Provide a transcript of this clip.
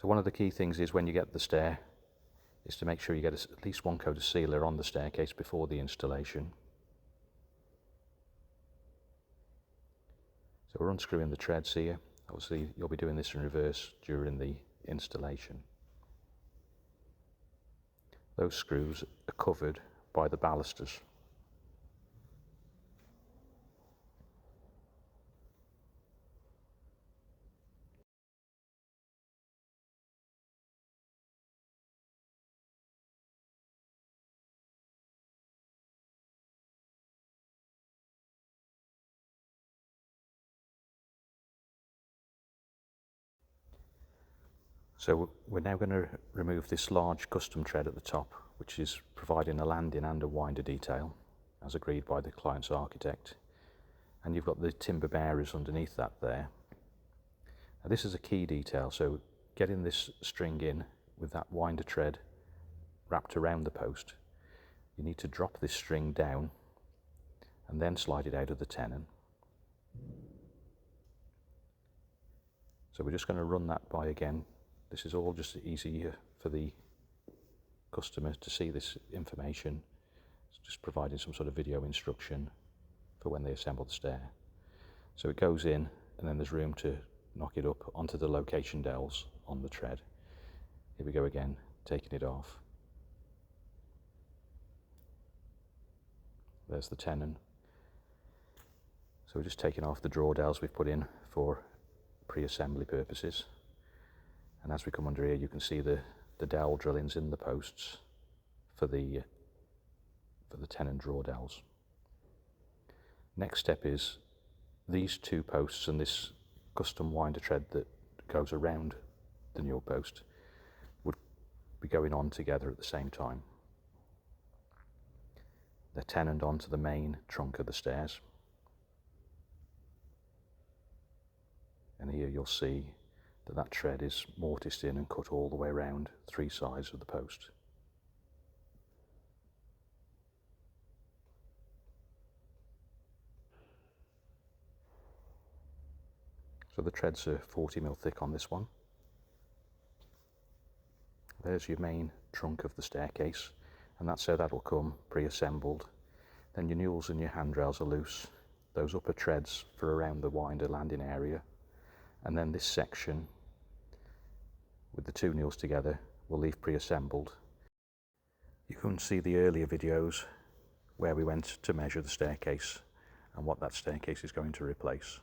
So one of the key things is when you get the stair is to make sure you get at least one coat of sealer on the staircase before the installation. So we're unscrewing the treads here. Obviously you'll be doing this in reverse during the installation. Those screws are covered by the balusters. So we're now going to remove this large custom tread at the top, which is providing a landing and a winder detail, as agreed by the client's architect. And you've got the timber bearers underneath that there. Now this is a key detail, so getting this string in with that winder tread wrapped around the post, you need to drop this string down and then slide it out of the tenon. So we're just going to run that by again. This is all just easier for the customer to see this information. It's just providing some sort of video instruction for when they assemble the stair. So it goes in and then there's room to knock it up onto the location dowels on the tread. Here we go again, taking it off. There's the tenon. So we're just taking off the draw dowels we've put in for pre-assembly purposes. And as we come under here, you can see the dowel drillings in the posts for the tenon draw dowels. Next step is these two posts and this custom winder tread that goes around the newel post would be going on together at the same time. They're tenoned onto the main trunk of the stairs. And here you'll see that tread is mortised in and cut all the way around three sides of the post. So the treads are 40mm thick on this one. There's your main trunk of the staircase, and that's how that'll come pre-assembled. Then your newels and your handrails are loose. Those upper treads for around the winder landing area. And then this section with the two newels together we'll leave pre-assembled. You can see the earlier videos where we went to measure the staircase and what that staircase is going to replace.